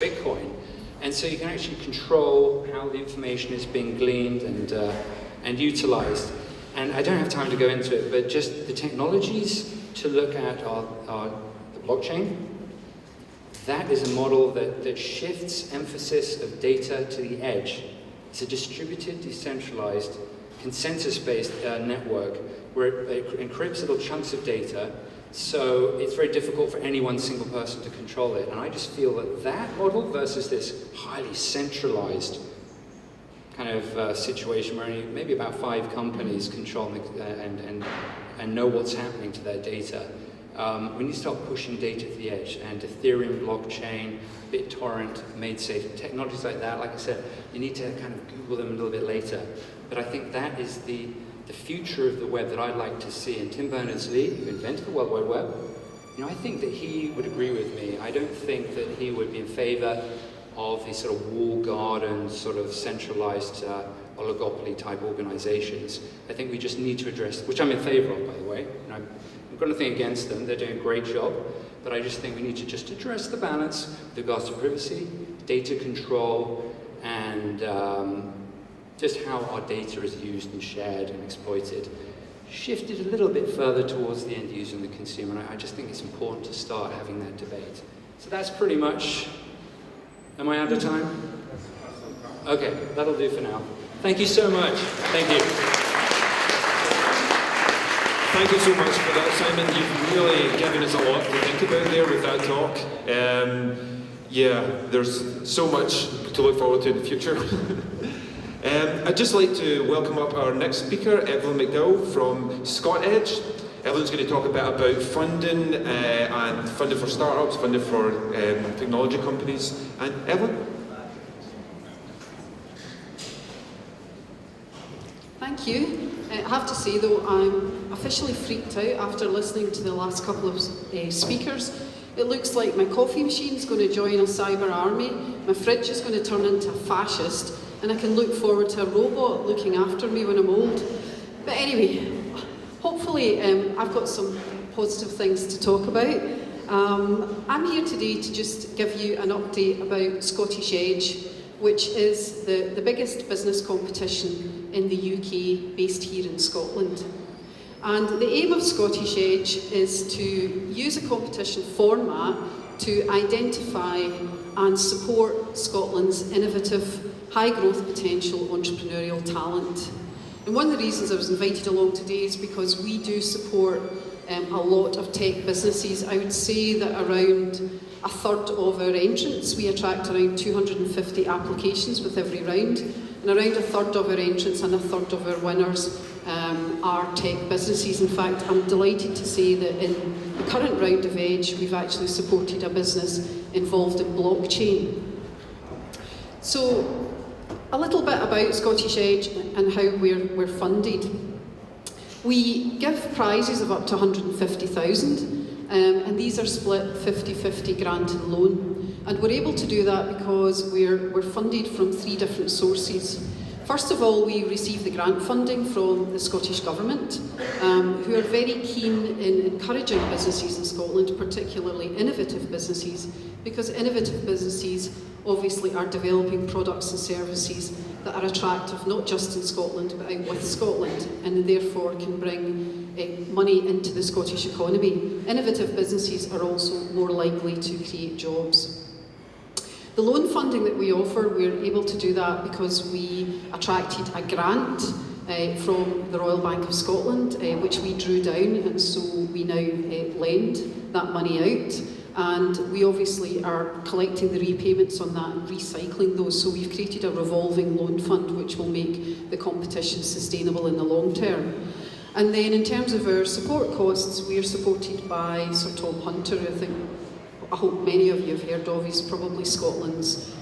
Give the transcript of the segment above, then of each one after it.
Bitcoin. And so you can actually control how the information is being gleaned and utilized. And I don't have time to go into it, but just the technologies to look at are the blockchain. That is a model that shifts emphasis of data to the edge. It's a distributed, decentralized, consensus-based network where it encrypts little chunks of data, so it's very difficult for any one single person to control it. And I just feel that that model versus this highly centralized kind of situation where only maybe about 5 companies control and know what's happening to their data. We need to start pushing data to the edge, and Ethereum, blockchain, BitTorrent, MadeSafe, technologies like that, like I said, you need to kind of Google them a little bit later. But I think that is the future of the web that I'd like to see. And Tim Berners-Lee, who invented the World Wide Web, I think that he would agree with me. I don't think that he would be in favor of these sort of walled garden, sort of centralized oligopoly type organizations. I think we just need to address, which I'm in favor of, by the way. I'm got nothing against them, they're doing a great job, but I just think we need to just address the balance with regards to privacy, data control, and just how our data is used and shared and exploited. Shifted a little bit further towards the end user and the consumer, and I just think it's important to start having that debate. So that's pretty much, am I out of time? Okay, that'll do for now. Thank you so much. Thank you. Thank you so much for that, Simon. You've really given us a lot to think about there with that talk. Yeah, there's so much to look forward to in the future. I'd just like to welcome up our next speaker, Evelyn McDowell from ScotEdge. Evelyn's going to talk about funding and funding for startups, funding for technology companies. And Evelyn? Thank you. I have to say though, I'm officially freaked out after listening to the last couple of speakers. It looks like my coffee machine is going to join a cyber army, my fridge is going to turn into a fascist, and I can look forward to a robot looking after me when I'm old. But anyway, hopefully I've got some positive things to talk about. I'm here today to just give you an update about Scottish Edge, which is the biggest business competition in the UK, based here in Scotland. And the aim of Scottish Edge is to use a competition format to identify and support Scotland's innovative, high-growth potential entrepreneurial talent. And one of the reasons I was invited along today is because we do support a lot of tech businesses. I would say that around a third of our entrants, we attract around 250 applications with every round, and around a third of our entrants and a third of our winners are tech businesses. In fact, I'm delighted to say that in the current round of Edge, we've actually supported a business involved in blockchain. So, a little bit about Scottish Edge and how we're funded. We give prizes of up to 150,000, and these are split 50-50 grant and loan. And we're able to do that because we're funded from 3 different sources. First of all, we receive the grant funding from the Scottish Government, who are very keen in encouraging businesses in Scotland, particularly innovative businesses, because innovative businesses obviously are developing products and services that are attractive not just in Scotland but out with Scotland, and therefore can bring money into the Scottish economy. Innovative businesses are also more likely to create jobs. The loan funding that we offer, we're able to do that because we attracted a grant from the Royal Bank of Scotland, which we drew down, and so we now lend that money out. And we obviously are collecting the repayments on that and recycling those. So we've created a revolving loan fund which will make the competition sustainable in the long term. And then in terms of our support costs, we are supported by Sir Tom Hunter, I hope many of you have heard of. He's probably Scotland's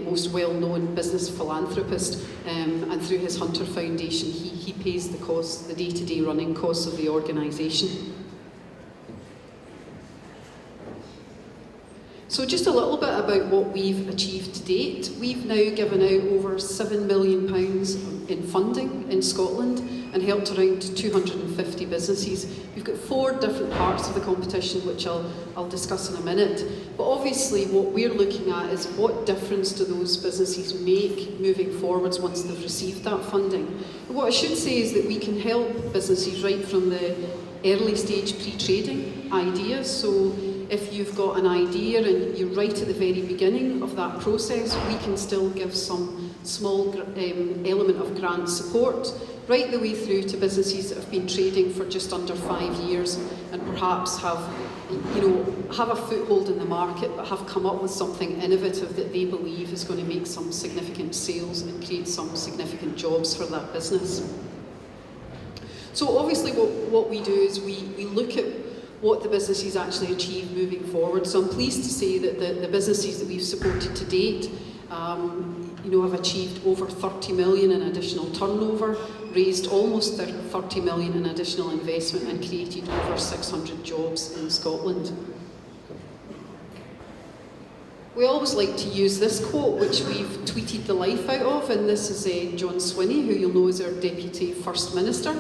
most well-known business philanthropist, and through his Hunter Foundation he pays the costs, the day-to-day running costs of the organisation. So just a little bit about what we've achieved to date. We've now given out over £7 million in funding in Scotland, and helped around 250 businesses. We've got 4 different parts of the competition, which I'll discuss in a minute. But obviously what we're looking at is what difference do those businesses make moving forwards once they've received that funding. And what I should say is that we can help businesses right from the early stage pre-trading ideas. So if you've got an idea and you're right at the very beginning of that process, we can still give some small element of grant support, right the way through to businesses that have been trading for just under 5 years and perhaps have a foothold in the market but have come up with something innovative that they believe is going to make some significant sales and create some significant jobs for that business. So obviously what we do is we look at what the businesses actually achieve moving forward. So I'm pleased to say that the businesses that we've supported to date have achieved over 30 million in additional turnover, raised almost 30 million in additional investment and created over 600 jobs in Scotland. We always like to use this quote, which we've tweeted the life out of, and this is John Swinney, who you'll know is our Deputy First Minister.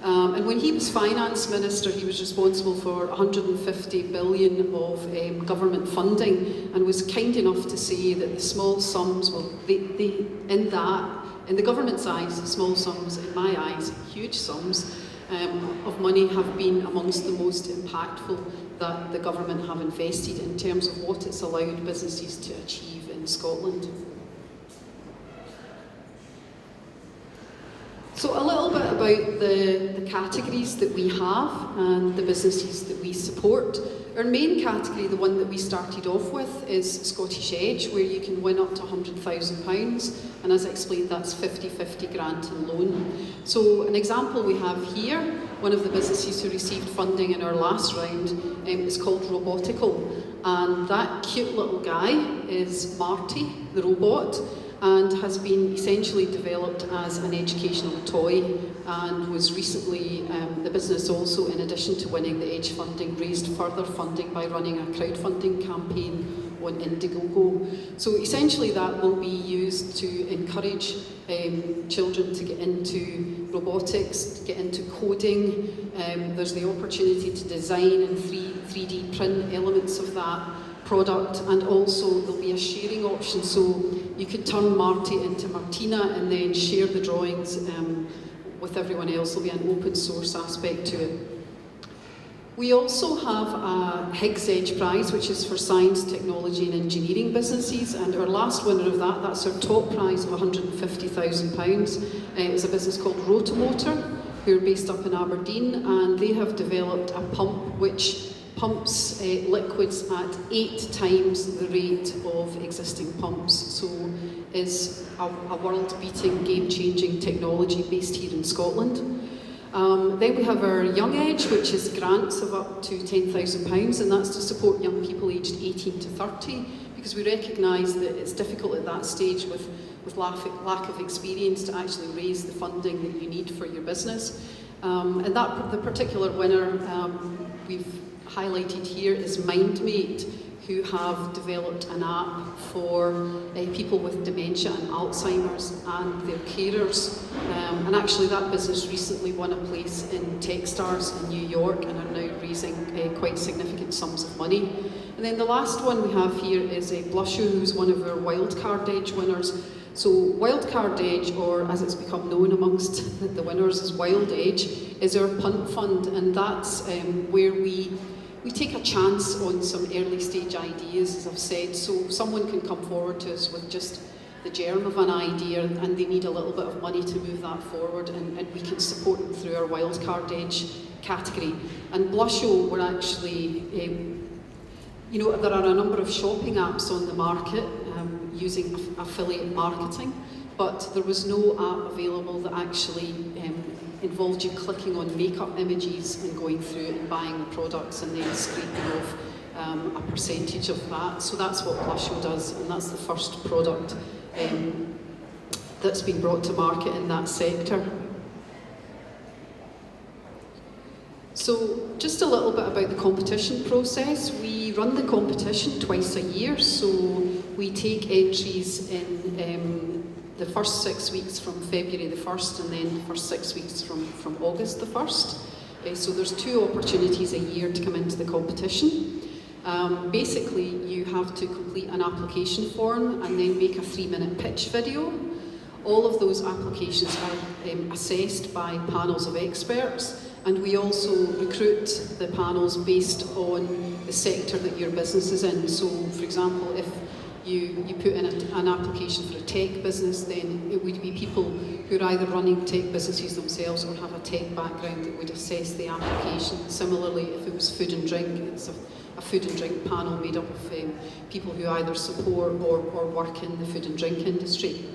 And when he was Finance Minister, he was responsible for 150 billion of government funding, and was kind enough to say that the small sums, in the government's eyes, small sums, in my eyes, huge sums of money have been amongst the most impactful that the government have invested in terms of what it's allowed businesses to achieve in Scotland. So a little bit about the categories that we have and the businesses that we support. Our main category, the one that we started off with, is Scottish Edge, where you can win up to £100,000, and as I explained, that's 50-50 grant and loan. So an example we have here, one of the businesses who received funding in our last round is called Robotical, and that cute little guy is Marty, the robot, and has been essentially developed as an educational toy, and was recently, the business also, in addition to winning the Edge funding, raised further funding by running a crowdfunding campaign on Indiegogo. So essentially that will be used to encourage children to get into robotics, get into coding. There's the opportunity to design and 3D print elements of that product, and also there'll be a sharing option, so you could turn Marty into Martina and then share the drawings with everyone else. There'll be an open source aspect to it. We also have a Higgs Edge Prize, which is for science, technology and engineering businesses, and our last winner of that's our top prize of £150,000. Is a business called Rotomotor, who are based up in Aberdeen, and they have developed a pump which pumps liquids at 8 times the rate of existing pumps. So is a world-beating, game-changing technology based here in Scotland. Then we have our Young Edge, which is grants of up to £10,000, and that's to support young people aged 18 to 30, because we recognise that it's difficult at that stage with lack of experience to actually raise the funding that you need for your business. And the particular winner we've highlighted here is MindMate, who have developed an app for people with dementia and Alzheimer's and their carers. And actually that business recently won a place in Techstars in New York and are now raising quite significant sums of money. And then the last one we have here is Blusho, who's one of our Wildcard Edge winners. So Wildcard Edge, or as it's become known amongst the winners as Wild Edge, is our punt fund, and that's where we take a chance on some early stage ideas, as I've said. So someone can come forward to us with just the germ of an idea and they need a little bit of money to move that forward, and we can support them through our Wildcard Edge category. And Blusho, we're actually, there are a number of shopping apps on the market using affiliate marketing, but there was no app available that actually involved you clicking on makeup images and going through and buying the products and then scraping off a percentage of that. So that's what Blusho does, and that's the first product that's been brought to market in that sector. So just a little bit about the competition process. We run the competition twice a year, so we take entries in the first 6 weeks from February the 1st and then the first 6 weeks from August the 1st. So there's 2 opportunities a year to come into the competition. Basically, you have to complete an application form and then make a 3-minute pitch video. All of those applications are assessed by panels of experts, and we also recruit the panels based on the sector that your business is in. So, for example, if you put in an application for a tech business, then it would be people who are either running tech businesses themselves or have a tech background that would assess the application. Similarly, if it was food and drink, it's a food and drink panel made up of people who either support or work in the food and drink industry.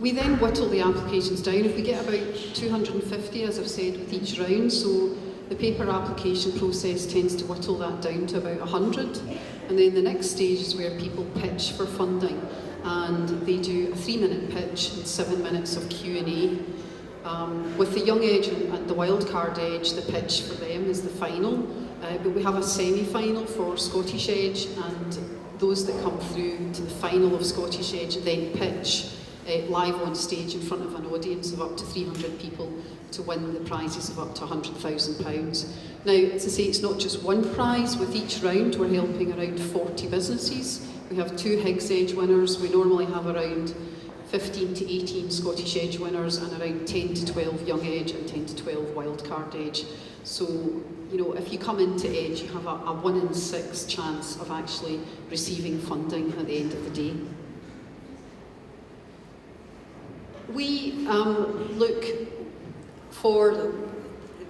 We then whittle the applications down. If we get about 250, as I've said, with each round, so the paper application process tends to whittle that down to about 100. And then the next stage is where people pitch for funding, and they do a 3-minute pitch and 7 minutes of Q&A. With the young age and the wildcard age, the pitch for them is the final, but we have a semi-final for Scottish Edge, and those that come through to the final of Scottish Edge then pitch live on stage in front of an audience of up to 300 people to win the prizes of up to £100,000. Now, as I say, it's not just one prize. With each round, we're helping around 40 businesses. We have 2 Higgs Edge winners. We normally have around 15 to 18 Scottish Edge winners and around 10 to 12 Young Edge and 10 to 12 Wildcard Edge. So, you know, if you come into Edge, you have a 1 in 6 chance of actually receiving funding at the end of the day. We look for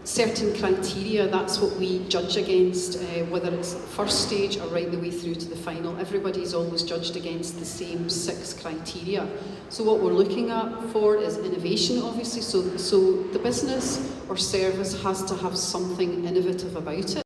certain criteria. That's what we judge against, whether it's first stage or right the way through to the final. Everybody's always judged against the same 6 criteria. So what we're looking at for is innovation, obviously. So the business or service has to have something innovative about it.